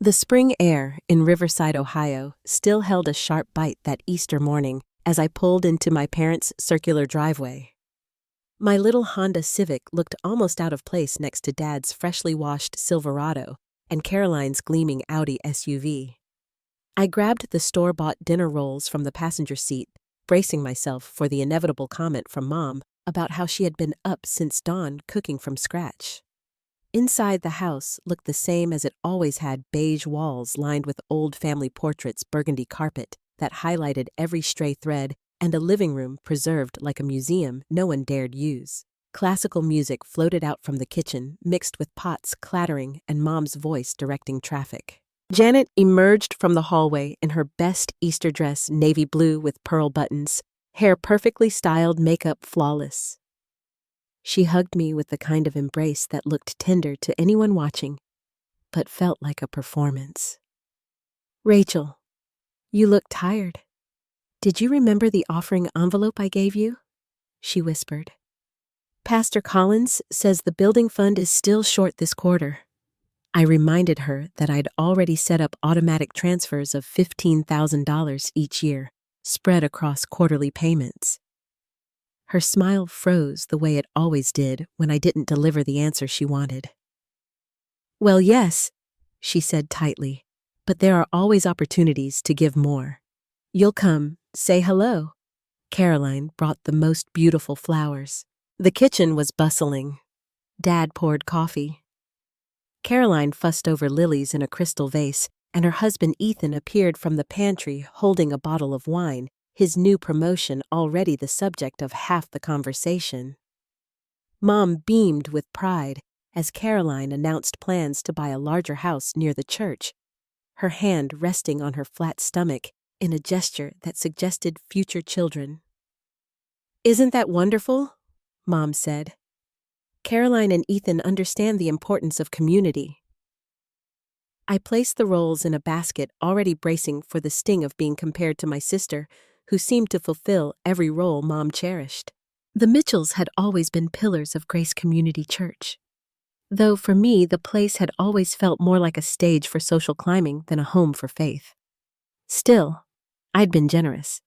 The spring air in Riverside, Ohio, still held a sharp bite that Easter morning as I pulled into my parents' circular driveway. My little Honda Civic looked almost out of place next to Dad's freshly washed Silverado and Caroline's gleaming Audi SUV. I grabbed the store-bought dinner rolls from the passenger seat, bracing myself for the inevitable comment from Mom about how she had been up since dawn cooking from scratch. Inside the house looked the same as it always had: beige walls lined with old family portraits, burgundy carpet that highlighted every stray thread, and a living room preserved like a museum no one dared use. Classical music floated out from the kitchen, mixed with pots clattering and Mom's voice directing traffic. Janet emerged from the hallway in her best Easter dress, navy blue with pearl buttons, hair perfectly styled, makeup flawless. She hugged me with the kind of embrace that looked tender to anyone watching, but felt like a performance. "Rachel, you look tired. Did you remember the offering envelope I gave you?" she whispered. "Pastor Collins says the building fund is still short this quarter." I reminded her that I'd already set up automatic transfers of $15,000 each year, spread across quarterly payments. Her smile froze the way it always did when I didn't deliver the answer she wanted. "Well, yes," she said tightly, "but there are always opportunities to give more. You'll come, say hello." Caroline brought the most beautiful flowers. The kitchen was bustling. Dad poured coffee. Caroline fussed over lilies in a crystal vase, and her husband Ethan appeared from the pantry holding a bottle of wine, his new promotion already the subject of half the conversation. Mom beamed with pride as Caroline announced plans to buy a larger house near the church, her hand resting on her flat stomach in a gesture that suggested future children. "Isn't that wonderful?" Mom said. "Caroline and Ethan understand the importance of community." I placed the rolls in a basket, already bracing for the sting of being compared to my sister, who seemed to fulfill every role Mom cherished. The Mitchells had always been pillars of Grace Community Church, though for me the place had always felt more like a stage for social climbing than a home for faith. Still, I'd been generous.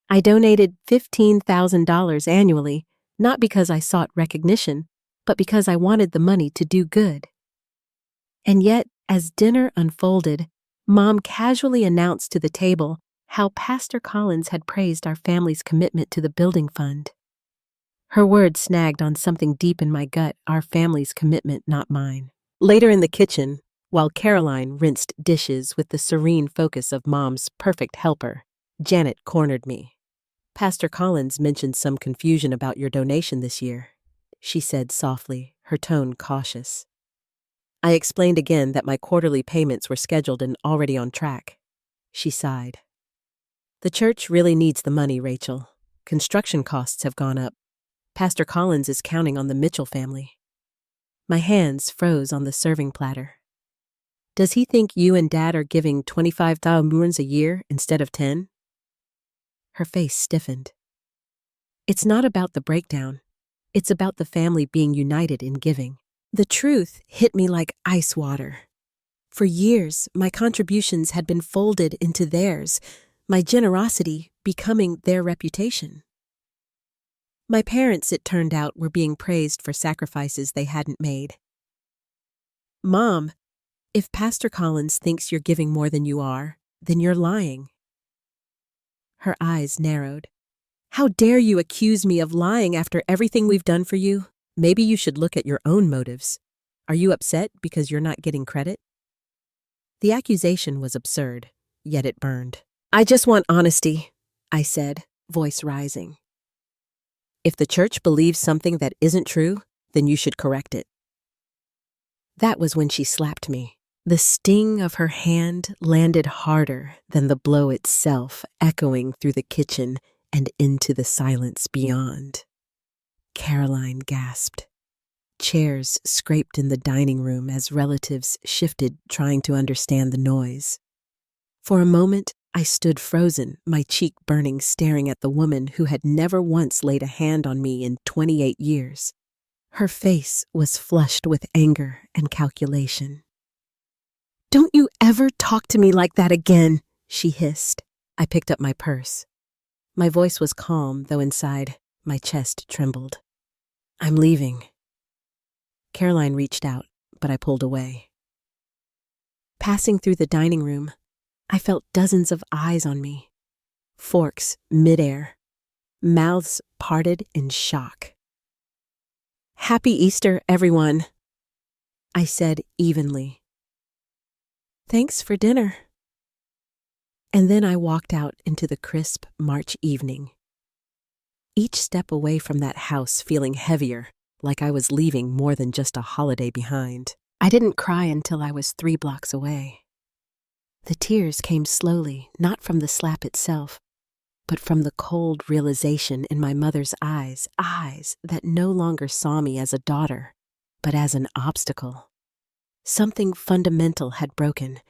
I donated $15,000 annually, not because I sought recognition, but because I wanted the money to do good. And yet, as dinner unfolded, Mom casually announced to the table how Pastor Collins had praised our family's commitment to the building fund. Her words snagged on something deep in my gut: our family's commitment, not mine. Later in the kitchen, while Caroline rinsed dishes with the serene focus of Mom's perfect helper, Janet cornered me. "Pastor Collins mentioned some confusion about your donation this year," she said softly, her tone cautious. I explained again that my quarterly payments were scheduled and already on track. She sighed. "The church really needs the money, Rachel. Construction costs have gone up. Pastor Collins is counting on the Mitchell family." My hands froze on the serving platter. "Does he think you and Dad are giving $25,000 a year instead of 10? Her face stiffened. "It's not about the breakdown. It's about the family being united in giving." The truth hit me like ice water. For years, my contributions had been folded into theirs, my generosity becoming their reputation. My parents, it turned out, were being praised for sacrifices they hadn't made. "Mom, if Pastor Collins thinks you're giving more than you are, then you're lying." Her eyes narrowed. "How dare you accuse me of lying after everything we've done for you? Maybe you should look at your own motives. Are you upset because you're not getting credit?" The accusation was absurd, yet it burned. "I just want honesty," I said, voice rising. "If the church believes something that isn't true, then you should correct it." That was when she slapped me. The sting of her hand landed harder than the blow itself, echoing through the kitchen and into the silence beyond. Caroline gasped. Chairs scraped in the dining room as relatives shifted, trying to understand the noise. For a moment, I stood frozen, my cheek burning, staring at the woman who had never once laid a hand on me in 28 years. Her face was flushed with anger and calculation. Don't you ever talk to me like that again, she hissed. I picked up my purse. My voice was calm, though inside, my chest trembled. I'm leaving. Caroline reached out, but I pulled away. Passing through the dining room, I felt dozens of eyes on me. Forks midair, mouths parted in shock. Happy Easter, everyone, I said evenly. Thanks for dinner. And then I walked out into the crisp March evening. Each step away from that house feeling heavier, like I was leaving more than just a holiday behind. I didn't cry until I was 3 blocks away. The tears came slowly, not from the slap itself, but from the cold realization in my mother's eyes that no longer saw me as a daughter, but as an obstacle. Something fundamental had broken,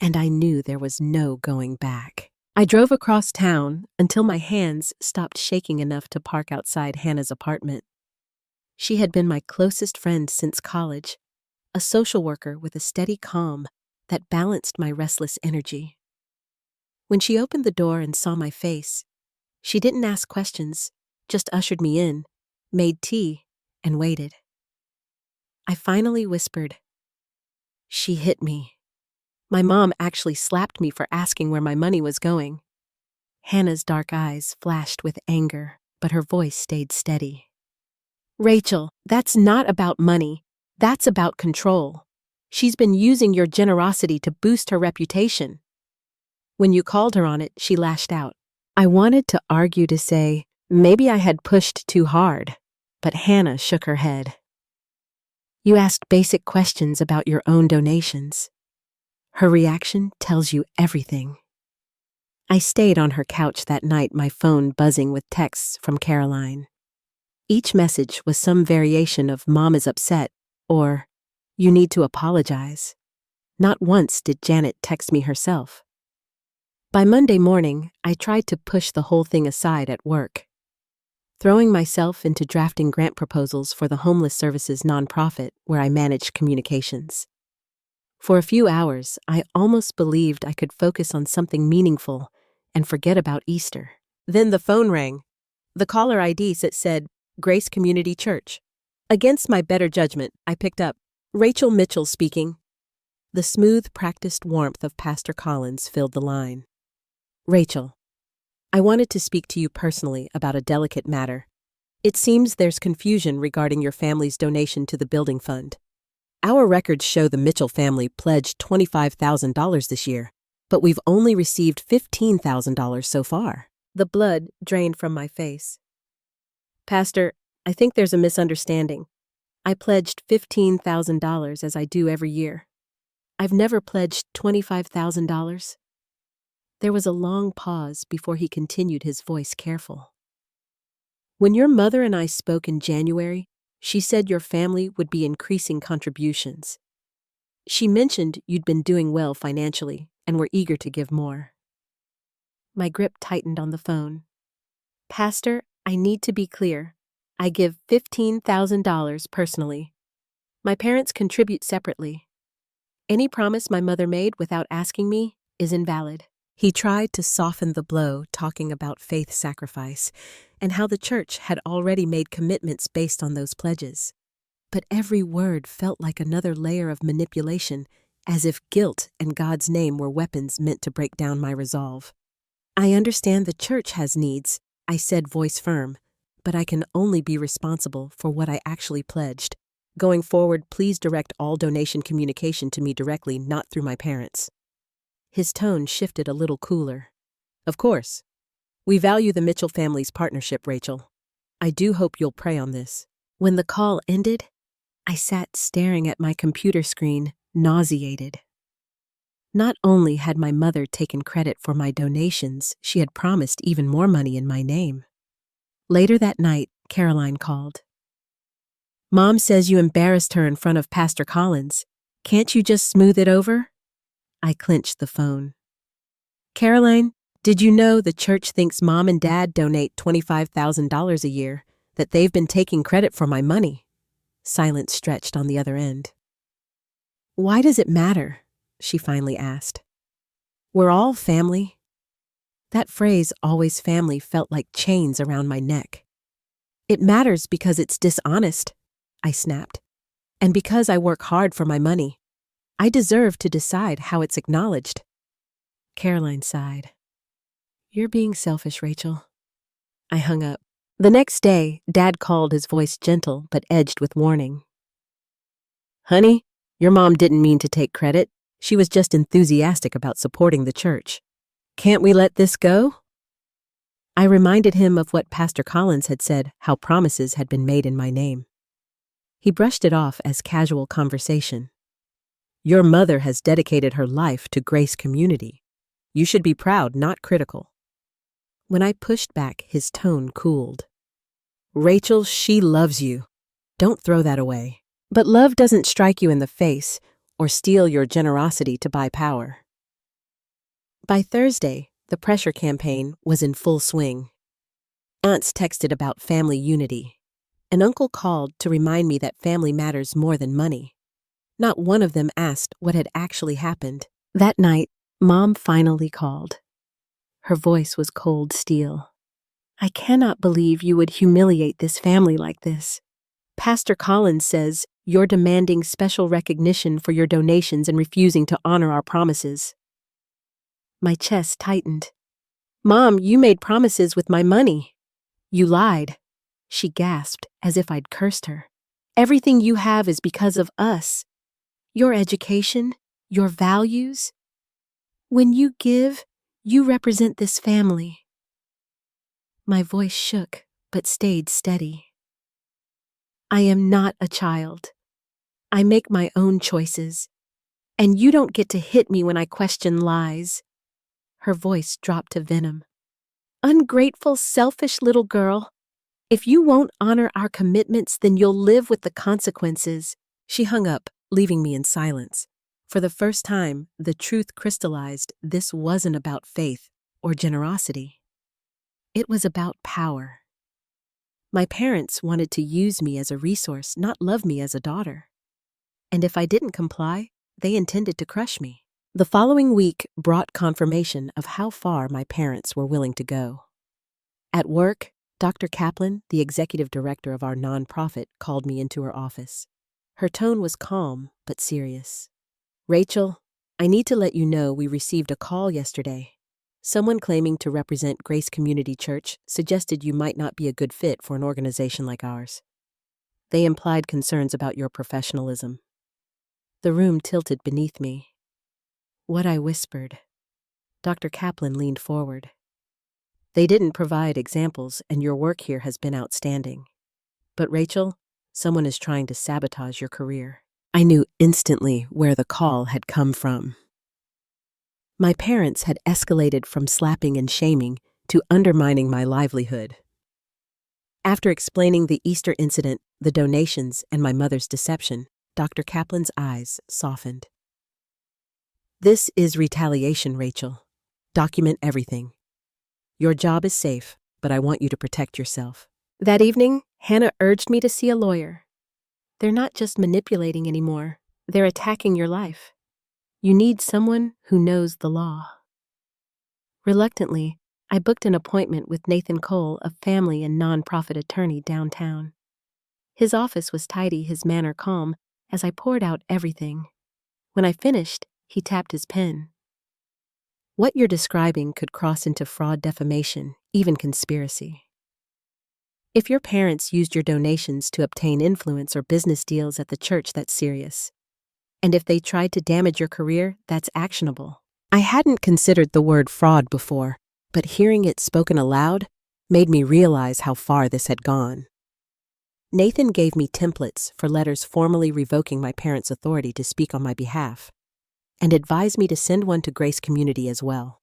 and I knew there was no going back. I drove across town until my hands stopped shaking enough to park outside Hannah's apartment. She had been my closest friend since college, a social worker with a steady calm that balanced my restless energy. When she opened the door and saw my face, she didn't ask questions, just ushered me in, made tea, and waited. I finally whispered, "She hit me." My mom actually slapped me for asking where my money was going. Hannah's dark eyes flashed with anger, but her voice stayed steady. "Rachel, that's not about money. That's about control. She's been using your generosity to boost her reputation." When you called her on it, she lashed out. I wanted to argue to say, maybe I had pushed too hard, but Hannah shook her head. "You asked basic questions about your own donations." Her reaction tells you everything. I stayed on her couch that night, my phone buzzing with texts from Caroline. Each message was some variation of "Mom is upset" or "You need to apologize." Not once did Janet text me herself. By Monday morning, I tried to push the whole thing aside at work, throwing myself into drafting grant proposals for the Homeless Services nonprofit where I managed communications. For a few hours, I almost believed I could focus on something meaningful and forget about Easter. Then the phone rang. The caller ID said, Grace Community Church. Against my better judgment, I picked up. "Rachel Mitchell speaking." The smooth, practiced warmth of Pastor Collins filled the line. "Rachel, I wanted to speak to you personally about a delicate matter. It seems there's confusion regarding your family's donation to the building fund. Our records show the Mitchell family pledged $25,000 this year, but we've only received $15,000 so far." The blood drained from my face. "Pastor, I think there's a misunderstanding. I pledged $15,000 as I do every year. I've never pledged $25,000. There was a long pause before he continued, his voice careful. "When your mother and I spoke in January, she said your family would be increasing contributions. She mentioned you'd been doing well financially and were eager to give more." My grip tightened on the phone. "Pastor, I need to be clear. I give $15,000 personally. My parents contribute separately. Any promise my mother made without asking me is invalid." He tried to soften the blow, talking about faith sacrifice and how the church had already made commitments based on those pledges. But every word felt like another layer of manipulation, as if guilt and God's name were weapons meant to break down my resolve. "I understand the church has needs," I said, voice firm, "but I can only be responsible for what I actually pledged. Going forward, please direct all donation communication to me directly, not through my parents." His tone shifted a little cooler. "Of course. We value the Mitchell family's partnership, Rachel. I do hope you'll pray on this." When the call ended, I sat staring at my computer screen, nauseated. Not only had my mother taken credit for my donations, she had promised even more money in my name. Later that night, Caroline called. "Mom says you embarrassed her in front of Pastor Collins. Can't you just smooth it over?" I clenched the phone. "Caroline, did you know the church thinks Mom and Dad donate $25,000 a year, that they've been taking credit for my money?" Silence stretched on the other end. "Why does it matter?" she finally asked. We're all family. That phrase, always family, felt like chains around my neck. It matters because it's dishonest, I snapped. And because I work hard for my money, I deserve to decide how it's acknowledged. Caroline sighed. You're being selfish, Rachel. I hung up. The next day, Dad called, his voice gentle but edged with warning. Honey, your mom didn't mean to take credit. She was just enthusiastic about supporting the church. Can't we let this go? I reminded him of what Pastor Collins had said, how promises had been made in my name. He brushed it off as casual conversation. Your mother has dedicated her life to Grace Community. You should be proud, not critical. When I pushed back, his tone cooled. Rachel, she loves you. Don't throw that away. But love doesn't strike you in the face or steal your generosity to buy power. By Thursday, the pressure campaign was in full swing. Aunts texted about family unity. An uncle called to remind me that family matters more than money. Not one of them asked what had actually happened. That night, Mom finally called. Her voice was cold steel. I cannot believe you would humiliate this family like this. Pastor Collins says you're demanding special recognition for your donations and refusing to honor our promises. My chest tightened. Mom, you made promises with my money. You lied. She gasped as if I'd cursed her. Everything you have is because of us. Your education, your values. When you give, you represent this family. My voice shook, but stayed steady. I am not a child. I make my own choices. And you don't get to hit me when I question lies. Her voice dropped to venom. Ungrateful, selfish little girl. If you won't honor our commitments, then you'll live with the consequences. She hung up, leaving me in silence. For the first time, the truth crystallized. This wasn't about faith or generosity. It was about power. My parents wanted to use me as a resource, not love me as a daughter. And if I didn't comply, they intended to crush me. The following week brought confirmation of how far my parents were willing to go. At work, Dr. Kaplan, the executive director of our nonprofit, called me into her office. Her tone was calm but serious. Rachel, I need to let you know we received a call yesterday. Someone claiming to represent Grace Community Church suggested you might not be a good fit for an organization like ours. They implied concerns about your professionalism. The room tilted beneath me. What I whispered. Dr. Kaplan leaned forward. They didn't provide examples, and your work here has been outstanding. But Rachel, someone is trying to sabotage your career. I knew instantly where the call had come from. My parents had escalated from slapping and shaming to undermining my livelihood. After explaining the Easter incident, the donations, and my mother's deception, Dr. Kaplan's eyes softened. This is retaliation, Rachel. Document everything. Your job is safe, but I want you to protect yourself. That evening, Hannah urged me to see a lawyer. They're not just manipulating anymore. They're attacking your life. You need someone who knows the law. Reluctantly, I booked an appointment with Nathan Cole, a family and nonprofit attorney downtown. His office was tidy, his manner calm, as I poured out everything. When I finished, he tapped his pen. What you're describing could cross into fraud, defamation, even conspiracy. If your parents used your donations to obtain influence or business deals at the church, that's serious. And if they tried to damage your career, that's actionable. I hadn't considered the word fraud before, but hearing it spoken aloud made me realize how far this had gone. Nathan gave me templates for letters formally revoking my parents' authority to speak on my behalf, and advised me to send one to Grace Community as well.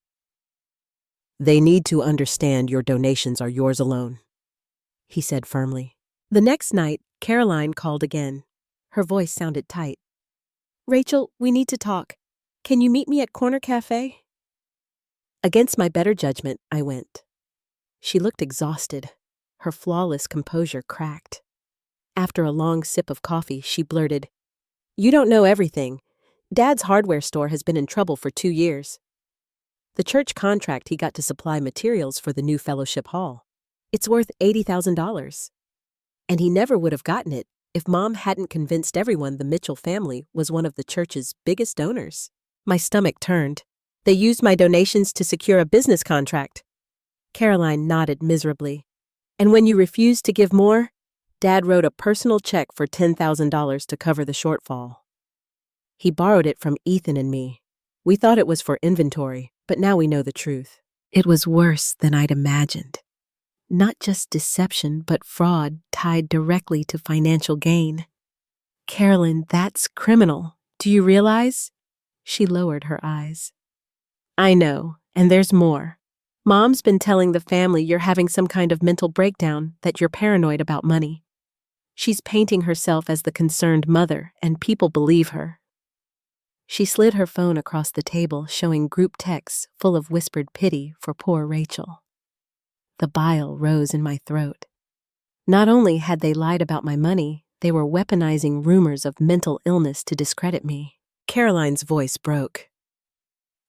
They need to understand your donations are yours alone, he said firmly. The next night, Caroline called again. Her voice sounded tight. Rachel, we need to talk. Can you meet me at Corner Cafe? Against my better judgment, I went. She looked exhausted. Her flawless composure cracked. After a long sip of coffee, she blurted, You don't know everything. Dad's hardware store has been in trouble for 2 years. The church contract he got to supply materials for the new fellowship hall. It's worth $80,000. And he never would have gotten it if Mom hadn't convinced everyone the Mitchell family was one of the church's biggest donors. My stomach turned. They used my donations to secure a business contract. Caroline nodded miserably. And when you refused to give more, Dad wrote a personal check for $10,000 to cover the shortfall. He borrowed it from Ethan and me. We thought it was for inventory, but now we know the truth. It was worse than I'd imagined. Not just deception, but fraud tied directly to financial gain. Carolyn, that's criminal. Do you realize? She lowered her eyes. I know, and there's more. Mom's been telling the family you're having some kind of mental breakdown, that you're paranoid about money. She's painting herself as the concerned mother, and people believe her. She slid her phone across the table, showing group texts full of whispered pity for poor Rachel. The bile rose in my throat. Not only had they lied about my money, they were weaponizing rumors of mental illness to discredit me. Caroline's voice broke.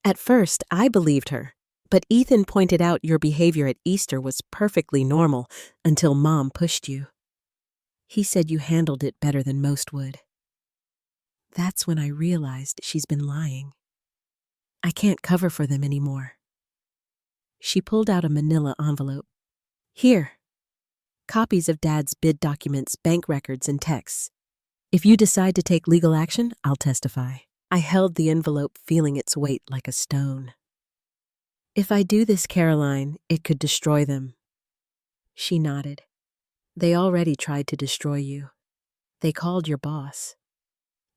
At first, I believed her, but Ethan pointed out your behavior at Easter was perfectly normal until Mom pushed you. He said you handled it better than most would. That's when I realized she's been lying. I can't cover for them anymore. She pulled out a manila envelope. Here. Copies of Dad's bid documents, bank records, and texts. If you decide to take legal action, I'll testify. I held the envelope, feeling its weight like a stone. If I do this, Caroline, it could destroy them. She nodded. They already tried to destroy you. They called your boss.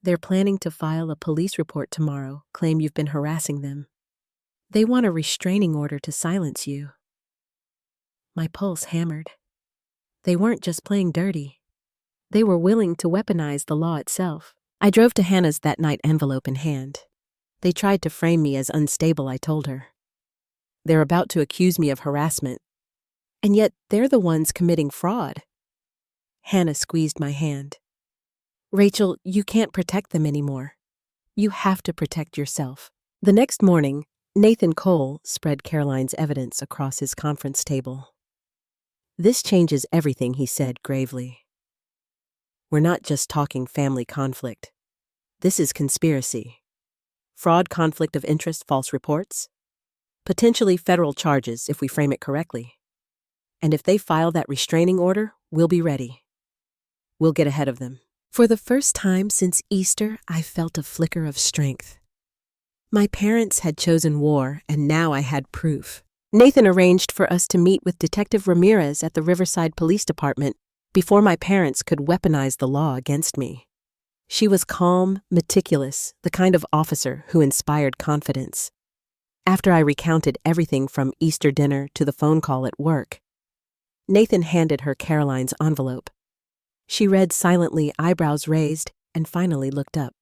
They're planning to file a police report tomorrow, claim you've been harassing them. They want a restraining order to silence you. My pulse hammered. They weren't just playing dirty. They were willing to weaponize the law itself. I drove to Hannah's that night, envelope in hand. They tried to frame me as unstable, I told her. They're about to accuse me of harassment. And yet they're the ones committing fraud. Hannah squeezed my hand. Rachel, you can't protect them anymore. You have to protect yourself. The next morning, Nathan Cole spread Caroline's evidence across his conference table. This changes everything, he said gravely. We're not just talking family conflict. This is conspiracy. Fraud, conflict of interest, false reports. Potentially federal charges if we frame it correctly. And if they file that restraining order, we'll be ready. We'll get ahead of them. For the first time since Easter, I felt a flicker of strength. My parents had chosen war, and now I had proof. Nathan arranged for us to meet with Detective Ramirez at the Riverside Police Department before my parents could weaponize the law against me. She was calm, meticulous, the kind of officer who inspired confidence. After I recounted everything from Easter dinner to the phone call at work, Nathan handed her Caroline's envelope. She read silently, eyebrows raised, and finally looked up.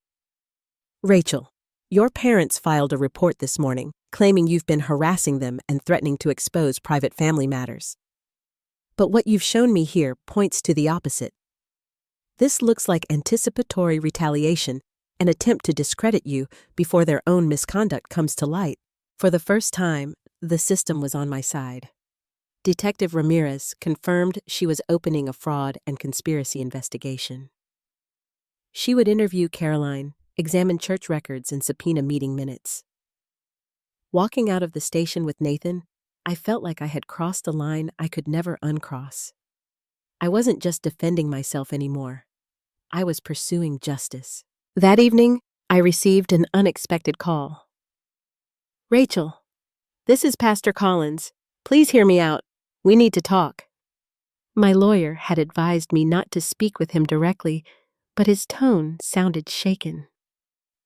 Rachel, your parents filed a report this morning, claiming you've been harassing them and threatening to expose private family matters. But what you've shown me here points to the opposite. This looks like anticipatory retaliation, an attempt to discredit you before their own misconduct comes to light. For the first time, the system was on my side. Detective Ramirez confirmed she was opening a fraud and conspiracy investigation. She would interview Caroline, examine church records, and subpoena meeting minutes. Walking out of the station with Nathan, I felt like I had crossed a line I could never uncross. I wasn't just defending myself anymore. I was pursuing justice. That evening, I received an unexpected call. Rachel, this is Pastor Collins. Please hear me out. We need to talk. My lawyer had advised me not to speak with him directly, but his tone sounded shaken.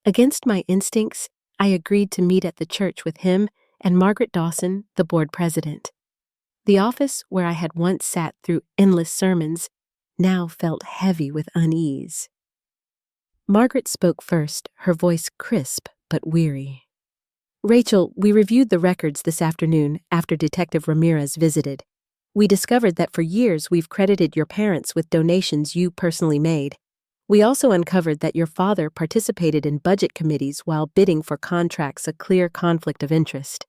Against my instincts, I agreed to meet at the church with him and Margaret Dawson, the board president. The office where I had once sat through endless sermons now felt heavy with unease. Margaret spoke first, her voice crisp but weary. Rachel, we reviewed the records this afternoon after Detective Ramirez visited. We discovered that for years we've credited your parents with donations you personally made. We also uncovered that your father participated in budget committees while bidding for contracts, a clear conflict of interest.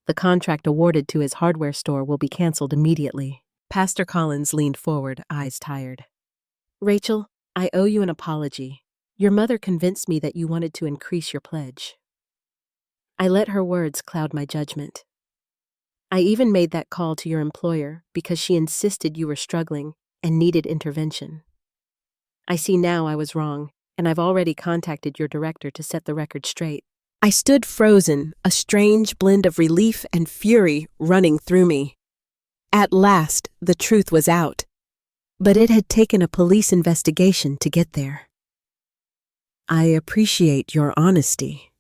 The contract awarded to his hardware store will be canceled immediately. Pastor Collins leaned forward, eyes tired. Rachel, I owe you an apology. Your mother convinced me that you wanted to increase your pledge. I let her words cloud my judgment. I even made that call to your employer because she insisted you were struggling and needed intervention. I see now I was wrong, and I've already contacted your director to set the record straight. I stood frozen, a strange blend of relief and fury running through me. At last, the truth was out. But it had taken a police investigation to get there. I appreciate your honesty,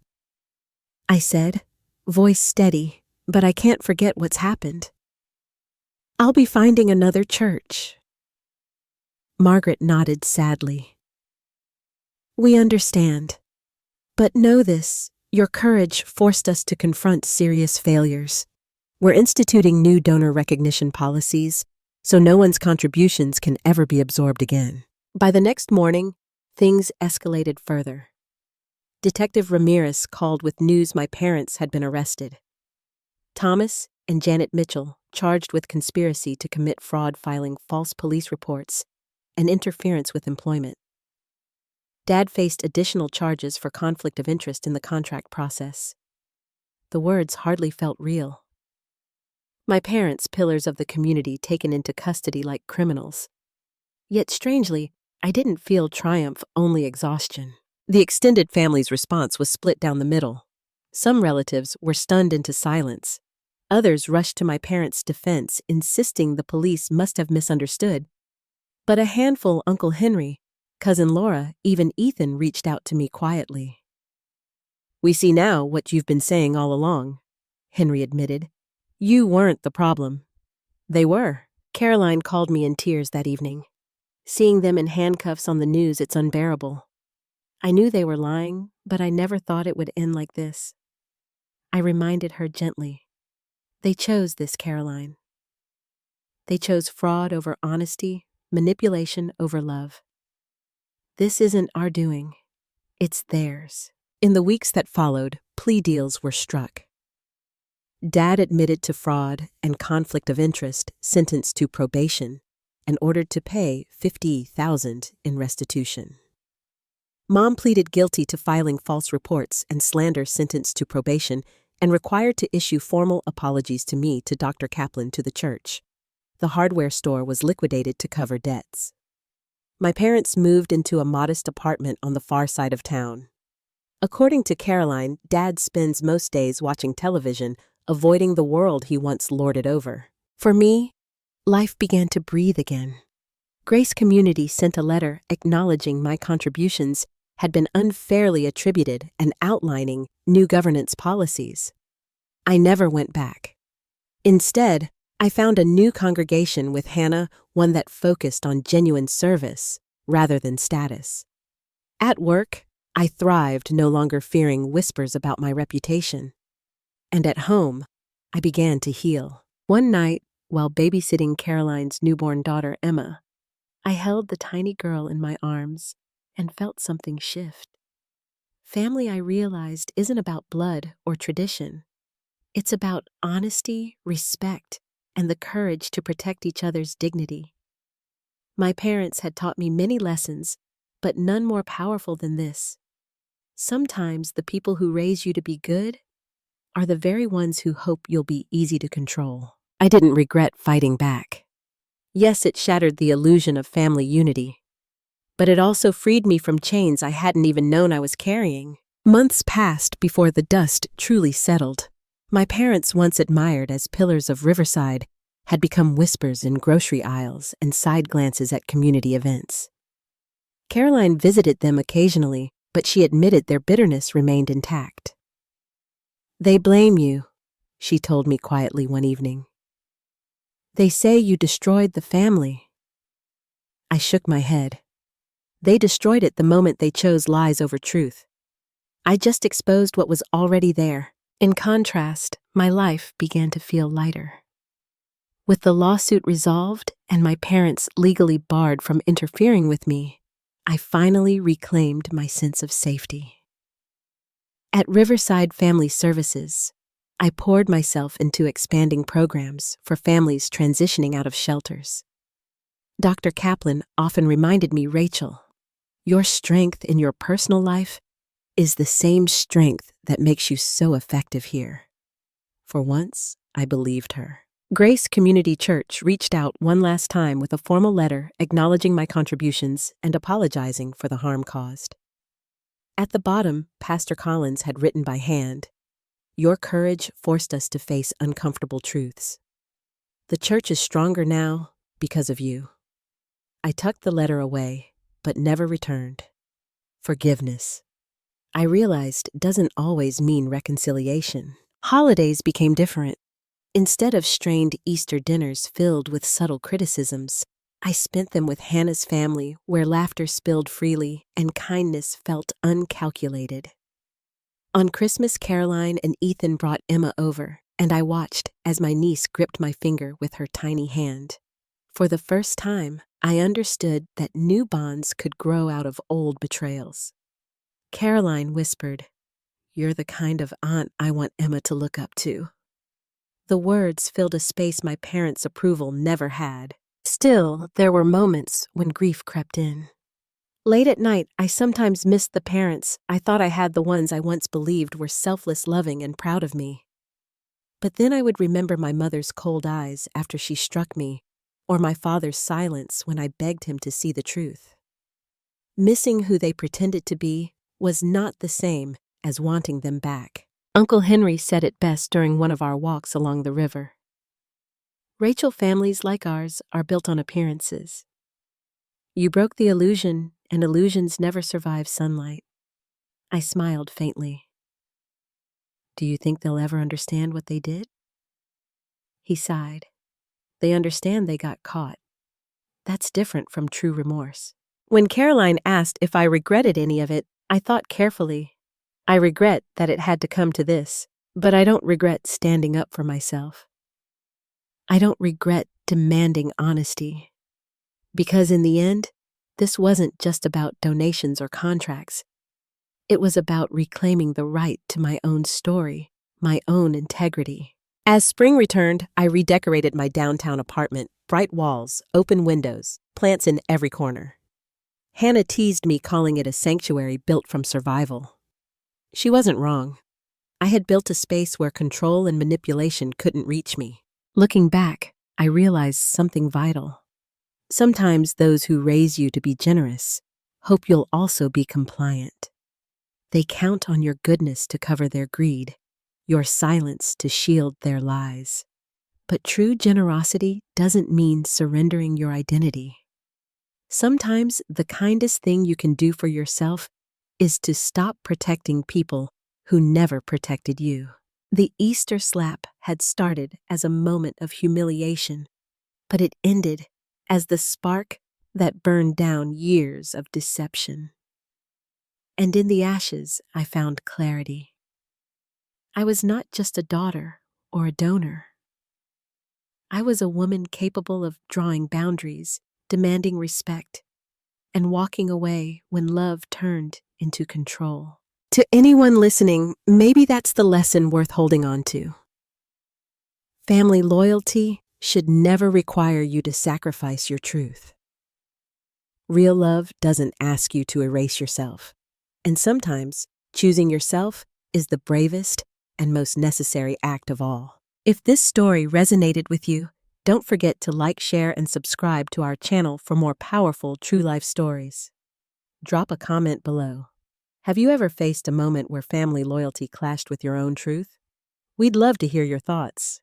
I said, voice steady, but I can't forget what's happened. I'll be finding another church. Margaret nodded sadly. We understand. But know this, your courage forced us to confront serious failures. We're instituting new donor recognition policies, so no one's contributions can ever be absorbed again. By the next morning, things escalated further. Detective Ramirez called with news my parents had been arrested. Thomas and Janet Mitchell charged with conspiracy to commit fraud, filing false police reports and interference with employment. Dad faced additional charges for conflict of interest in the contract process. The words hardly felt real. My parents, pillars of the community, taken into custody like criminals. Yet strangely, I didn't feel triumph, only exhaustion. The extended family's response was split down the middle. Some relatives were stunned into silence. Others rushed to my parents' defense, insisting the police must have misunderstood. But a handful, Uncle Henry, Cousin Laura, even Ethan, reached out to me quietly. We see now what you've been saying all along, Henry admitted. You weren't the problem. They were. Caroline called me in tears that evening. Seeing them in handcuffs on the news, it's unbearable. I knew they were lying, but I never thought it would end like this. I reminded her gently. They chose this, Caroline. They chose fraud over honesty, manipulation over love. This isn't our doing. It's theirs. In the weeks that followed, plea deals were struck. Dad admitted to fraud and conflict of interest, sentenced to probation, and ordered to pay $50,000 in restitution. Mom pleaded guilty to filing false reports and slander, sentenced to probation, and required to issue formal apologies to me, to Dr. Kaplan, to the church. The hardware store was liquidated to cover debts. My parents moved into a modest apartment on the far side of town. According to Caroline, Dad spends most days watching television, avoiding the world he once lorded over. For me, life began to breathe again. Grace Community sent a letter acknowledging my contributions had been unfairly attributed and outlining new governance policies. I never went back. Instead, I found a new congregation with Hannah, one that focused on genuine service rather than status. At work, I thrived, no longer fearing whispers about my reputation. And at home, I began to heal. One night, while babysitting Caroline's newborn daughter, Emma, I held the tiny girl in my arms and felt something shift. Family, I realized, isn't about blood or tradition. It's about honesty, respect, and the courage to protect each other's dignity. My parents had taught me many lessons, but none more powerful than this. Sometimes the people who raise you to be good are the very ones who hope you'll be easy to control. I didn't regret fighting back. Yes, it shattered the illusion of family unity, but it also freed me from chains I hadn't even known I was carrying. Months passed before the dust truly settled. My parents, once admired as pillars of Riverside, had become whispers in grocery aisles and side glances at community events. Caroline visited them occasionally, but she admitted their bitterness remained intact. They blame you, she told me quietly one evening. They say you destroyed the family. I shook my head. They destroyed it the moment they chose lies over truth. I just exposed what was already there. In contrast, my life began to feel lighter. With the lawsuit resolved and my parents legally barred from interfering with me, I finally reclaimed my sense of safety. At Riverside Family Services, I poured myself into expanding programs for families transitioning out of shelters. Dr. Kaplan often reminded me, Rachel, your strength in your personal life is the same strength that makes you so effective here. For once, I believed her. Grace Community Church reached out one last time with a formal letter acknowledging my contributions and apologizing for the harm caused. At the bottom, Pastor Collins had written by hand, "Your courage forced us to face uncomfortable truths. The church is stronger now because of you." I tucked the letter away, but never returned. Forgiveness, I realized, doesn't always mean reconciliation. Holidays became different. Instead of strained Easter dinners filled with subtle criticisms, I spent them with Hannah's family, where laughter spilled freely and kindness felt uncalculated. On Christmas, Caroline and Ethan brought Emma over, and I watched as my niece gripped my finger with her tiny hand. For the first time, I understood that new bonds could grow out of old betrayals. Caroline whispered, "You're the kind of aunt I want Emma to look up to." The words filled a space my parents' approval never had. Still, there were moments when grief crept in. Late at night, I sometimes missed the parents I thought I had, the ones I once believed were selfless, loving, and proud of me. But then I would remember my mother's cold eyes after she struck me, or my father's silence when I begged him to see the truth. Missing who they pretended to be was not the same as wanting them back. Uncle Henry said it best during one of our walks along the river. Rachel, families like ours are built on appearances. You broke the illusion, and illusions never survive sunlight. I smiled faintly. Do you think they'll ever understand what they did? He sighed. They understand they got caught. That's different from true remorse. When Caroline asked if I regretted any of it, I thought carefully. I regret that it had to come to this, but I don't regret standing up for myself. I don't regret demanding honesty. Because in the end, this wasn't just about donations or contracts. It was about reclaiming the right to my own story, my own integrity. As spring returned, I redecorated my downtown apartment, bright walls, open windows, plants in every corner. Hannah teased me, calling it a sanctuary built from survival. She wasn't wrong. I had built a space where control and manipulation couldn't reach me. Looking back, I realized something vital. Sometimes those who raise you to be generous hope you'll also be compliant. They count on your goodness to cover their greed, your silence to shield their lies. But true generosity doesn't mean surrendering your identity. Sometimes the kindest thing you can do for yourself is to stop protecting people who never protected you. The Easter slap had started as a moment of humiliation, but it ended as the spark that burned down years of deception. And in the ashes, I found clarity. I was not just a daughter or a donor. I was a woman capable of drawing boundaries, demanding respect, and walking away when love turned into control. To anyone listening, maybe that's the lesson worth holding on to. Family loyalty should never require you to sacrifice your truth. Real love doesn't ask you to erase yourself, and sometimes choosing yourself is the bravest and most necessary act of all. If this story resonated with you, don't forget to like, share, and subscribe to our channel for more powerful true life stories. Drop a comment below. Have you ever faced a moment where family loyalty clashed with your own truth? We'd love to hear your thoughts.